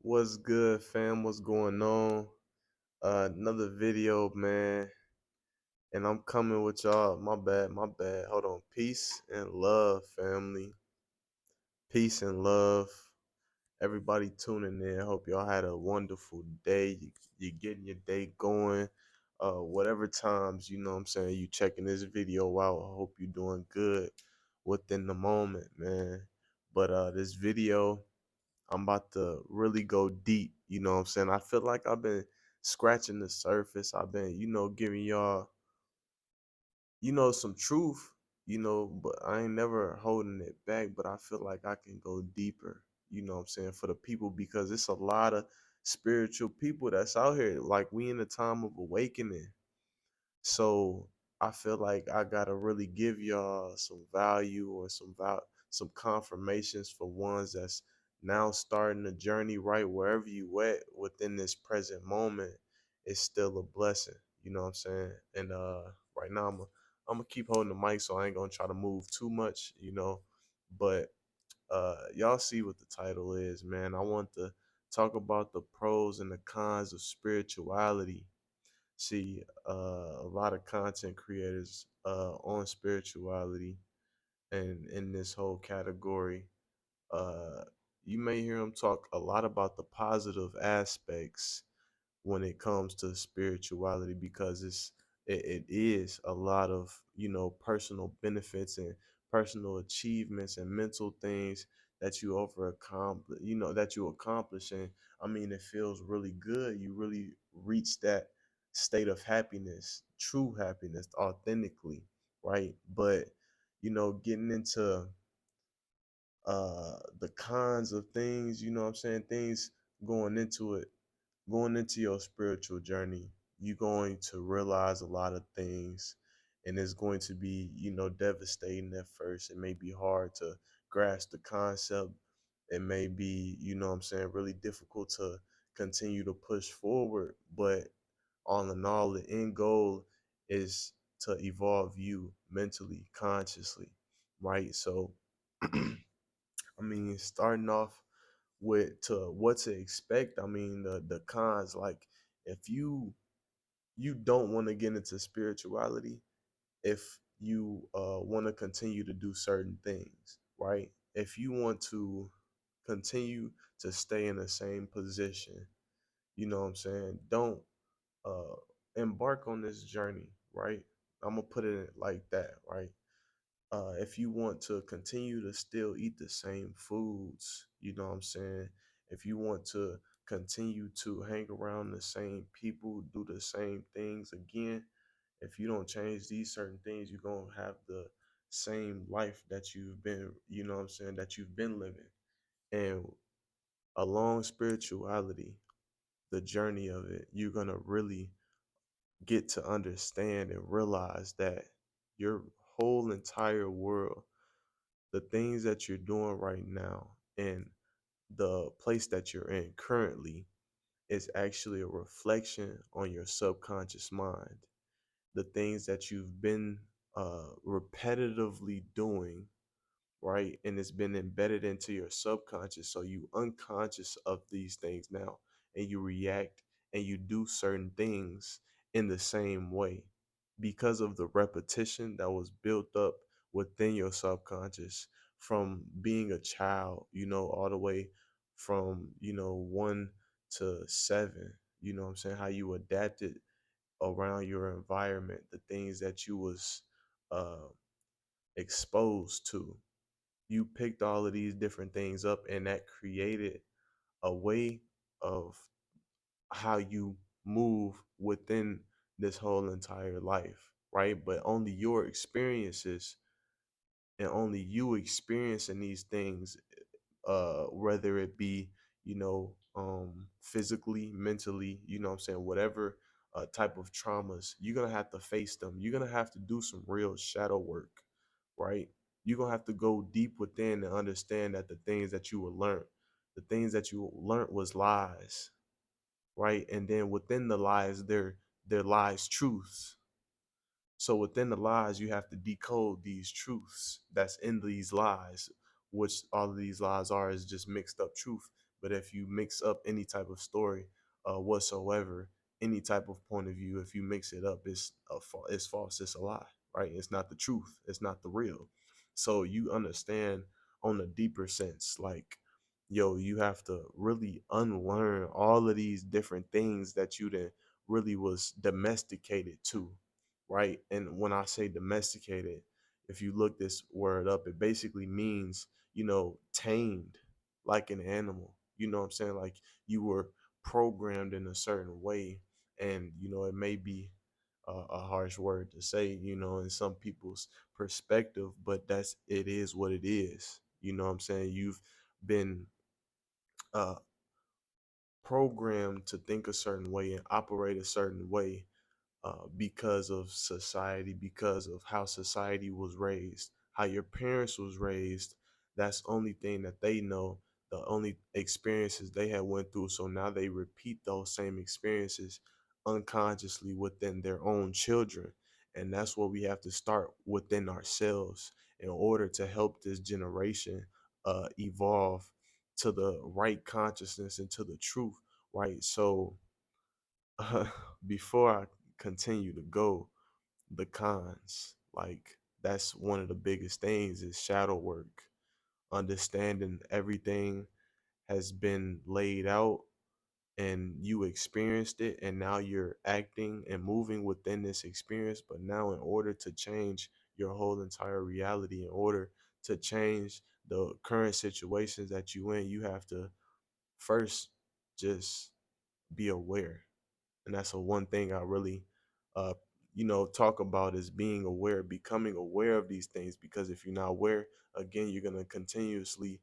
What's good, fam? What's going on? Another video, man. And I'm coming with y'all. My bad, my bad. Hold on. Peace and love, family. Peace and love. Everybody tuning in. Hope y'all had a wonderful day. You getting your day going. Whatever times, you know what I'm saying, you checking this video out. I hope you doing good within the moment, man. But this video, I'm about to really go deep, you know what I'm saying? I feel like I've been scratching the surface. I've been, giving y'all, some truth, but I ain't never holding it back. But I feel like I can go deeper, you know what I'm saying, for the people because it's a lot of spiritual people that's out here. Like, we in a time of awakening. So I feel like I gotta really give y'all some value or some confirmations for ones that's now starting the journey right wherever you at within this present moment. It's still a blessing. You know what I'm saying? And right now I'm gonna keep holding the mic, so I ain't gonna try to move too much. But y'all see what the title is, man. I want to talk about the pros and the cons of spirituality. See, a lot of content creators on spirituality and in this whole category, uh, you may hear them talk a lot about the positive aspects when it comes to spirituality because it is a lot of personal benefits and personal achievements and mental things that you that you accomplish. And I mean, it feels really good. You really reach that state of happiness, true happiness, authentically, right? But getting into the cons of things, you know what I'm saying, things going into it, going into your spiritual journey, you're going to realize a lot of things, and it's going to be, devastating at first. It may be hard to grasp the concept. It may be, what I'm saying, really difficult to continue to push forward. But all in all, the end goal is to evolve you mentally, consciously, right? So, I mean, starting off with to what to expect. I mean, the cons, like, if you don't want to get into spirituality, if you want to continue to do certain things, right? If you want to continue to stay in the same position, you know what I'm saying? Don't uh embark on this journey, right? I'm gonna put it like that, right? If you want to continue to still eat the same foods, you know what I'm saying? If you want to continue to hang around the same people, do the same things again, if you don't change these certain things, you're going to have the same life that you've been, that you've been living. And along spirituality, the journey of it, you're going to really get to understand and realize that your whole entire world, the things that you're doing right now and the place that you're in currently is actually a reflection on your subconscious mind. The things that you've been repetitively doing, right? And it's been embedded into your subconscious. So you unconscious of these things now, and you react and you do certain things in the same way because of the repetition that was built up within your subconscious from being a child, all the way from, 1 to 7, what I'm saying, how you adapted around your environment, the things that you was uh, exposed to. You picked all of these different things up, and that created a way of how you move within this whole entire life, right? But only your experiences and only you experiencing these things, whether it be, physically, mentally, what I'm saying, whatever type of traumas, you're gonna have to face them. You're gonna have to do some real shadow work, right? You're gonna have to go deep within and understand that the things that you learned was lies, right? And then within the lies, there lies truths. So within the lies, you have to decode these truths that's in these lies, which all of these lies are is just mixed up truth. But if you mix up any type of story whatsoever, any type of point of view, if you mix it up, it's false, it's a lie, right? It's not the truth, it's not the real. So you understand on a deeper sense, like, yo, you have to really unlearn all of these different things that you then really was domesticated to, right? And when I say domesticated, if you look this word up, it basically means, tamed like an animal. You know what I'm saying? Like you were programmed in a certain way. And, it may be a harsh word to say, in some people's perspective, but it is what it is. You know what I'm saying? You've been uh, programmed to think a certain way and operate a certain way because of society, because of how society was raised, how your parents was raised. That's the only thing that they know, the only experiences they had went through. So now they repeat those same experiences unconsciously within their own children. And that's what we have to start within ourselves in order to help this generation evolve to the right consciousness and to the truth, right? So before I continue to go, the cons, like that's one of the biggest things is shadow work, understanding everything has been laid out and you experienced it, and now you're acting and moving within this experience. But now, in order to change your whole entire reality, in order to change the current situations that you in, you have to first just be aware. And that's the one thing I really uh talk about is being aware, becoming aware of these things, because if you're not aware, again, you're going to continuously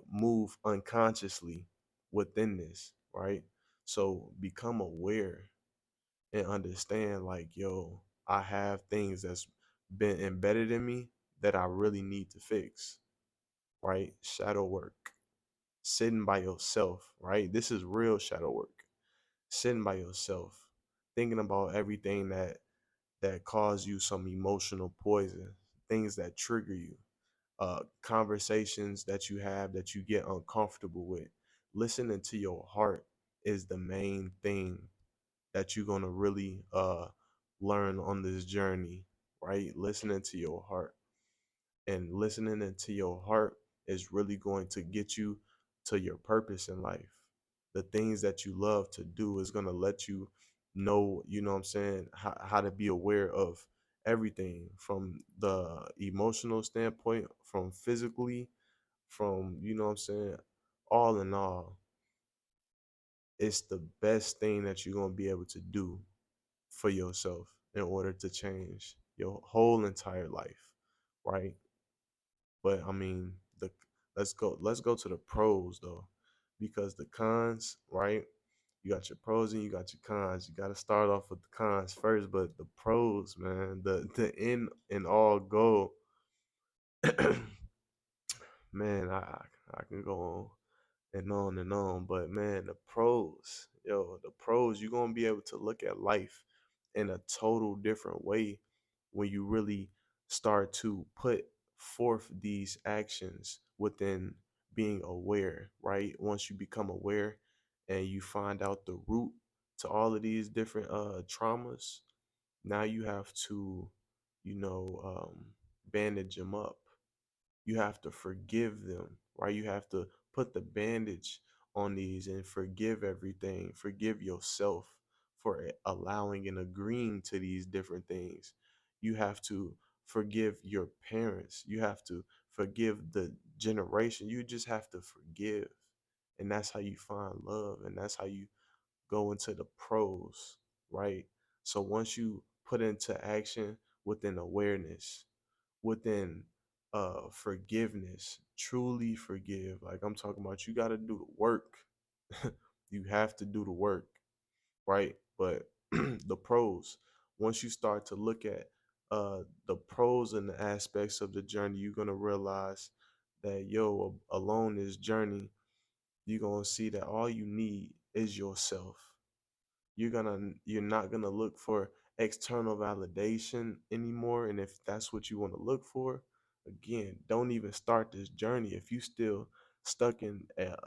move unconsciously within this, right? So become aware and understand, like, yo, I have things that's been embedded in me that I really need to fix, right? Shadow work, sitting by yourself, right? This is real shadow work, sitting by yourself, thinking about everything that cause you some emotional poison, things that trigger you, conversations that you have that you get uncomfortable with. Listening to your heart is the main thing that you're gonna really learn on this journey, right? Listening to your heart, and listening into your heart is really going to get you to your purpose in life. The things that you love to do is going to let you know, you know what I'm saying, how to be aware of everything from the emotional standpoint, from physically, from, you know what I'm saying, all in all. It's the best thing that you're going to be able to do for yourself in order to change your whole entire life, right? But I mean, the let's go to the pros though, because the cons, right? You got your pros and you got your cons. You got to start off with the cons first, but the pros, man, the end and all goal, man, I can go on and on, but man, the pros, yo, the pros, you're gonna be able to look at life in a total different way when you really start to put forth these actions within being aware, right? Once you become aware and you find out the root to all of these different traumas, now you have to, you know, bandage them up. You have to forgive them, right? You have to put the bandage on these and forgive everything. Forgive yourself for allowing and agreeing to these different things. You have to forgive your parents. You have to forgive the generation. You just have to forgive. And that's how you find love. And that's how you go into the pros, right? So once you put into action within awareness, within forgiveness, truly forgive. Like I'm talking about, you got to do the work. You have to do the work, right? But the pros, once you start to look at the pros and the aspects of the journey, you're gonna realize that, yo, along this journey, you're gonna see that all you need is yourself. You're not gonna look for external validation anymore. And if that's what you want to look for, again, don't even start this journey if you still stuck in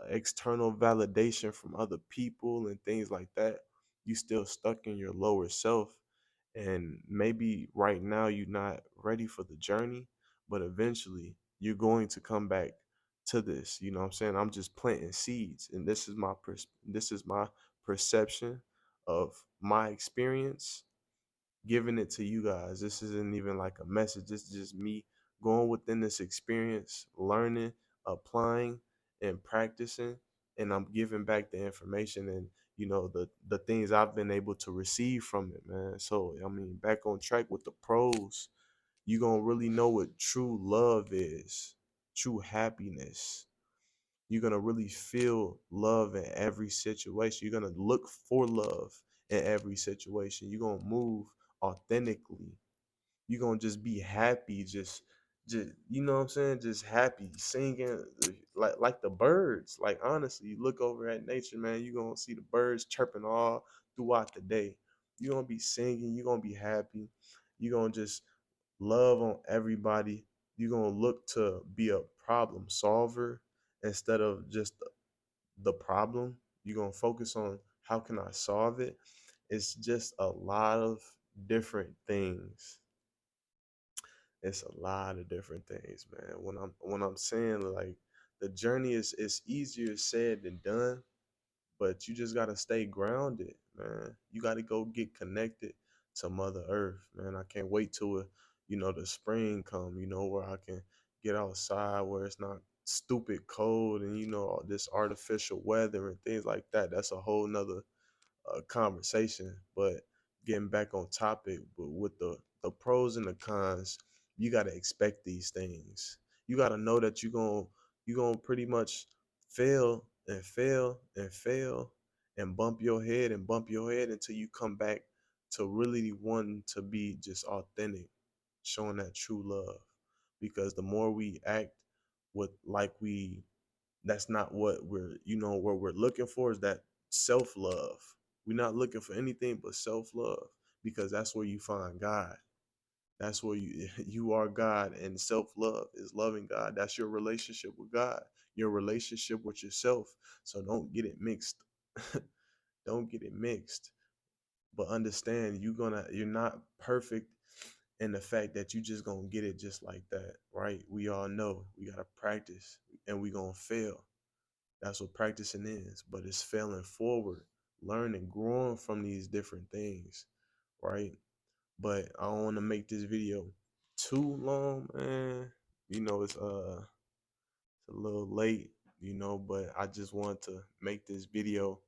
external validation from other people and things like that. You still stuck in your lower self, and maybe right now you're not ready for the journey, but eventually you're going to come back to this. You know what I'm saying? I'm just planting seeds, and this is my perception of my experience, giving it to you guys. This isn't even like a message. This is just me going within this experience, learning, applying, and practicing, and I'm giving back the information and the things I've been able to receive from it, man. So I mean, back on track with the pros, you gonna really know what true love is, true happiness. You're gonna really feel love in every situation. You're gonna look for love in every situation. You're gonna move authentically. You're gonna just be happy, just you know what I'm saying, just happy, singing like the birds. Like honestly, you look over at nature, man, you're gonna see the birds chirping all throughout the day. You're gonna be singing, you're gonna be happy, you're gonna just love on everybody. You're gonna look to be a problem solver instead of just the problem. You're gonna focus on how can I solve it. It's just a lot of different things. It's a lot of different things, man. When I'm saying like the journey is easier said than done, but you just gotta stay grounded, man. You gotta go get connected to Mother Earth, man. I can't wait till the spring come, where I can get outside where it's not stupid cold and all this artificial weather and things like that. That's a whole nother conversation. But getting back on topic, but with the pros and the cons, you gotta expect these things. You gotta know that you're gonna pretty much fail and fail and fail and bump your head until you come back to really wanting to be just authentic, showing that true love. Because the more we act with like we that's not what we're looking for, is that self-love. We're not looking for anything but self-love, because that's where you find God. That's where you are God, and self-love is loving God. That's your relationship with God, your relationship with yourself. So don't get it mixed. Don't get it mixed. But understand, you're not perfect in the fact that you just gonna get it just like that, right? We all know we gotta practice, and we gonna fail. That's what practicing is, but it's failing forward, learning, growing from these different things, right? But I don't want to make this video too long, man. It's a little late, but I just want to make this video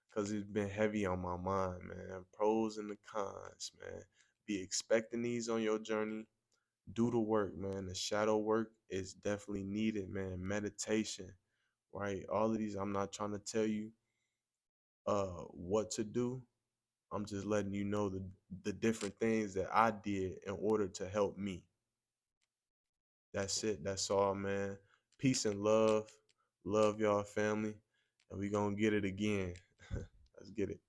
because it's been heavy on my mind, man. Pros and the cons, man. Be expecting these on your journey. Do the work, man. The shadow work is definitely needed, man. Meditation, right? All of these, I'm not trying to tell you what to do. I'm just letting you know the different things that I did in order to help me. That's it. That's all, man. Peace and love. Love y'all family. And we gonna get it again. Let's get it.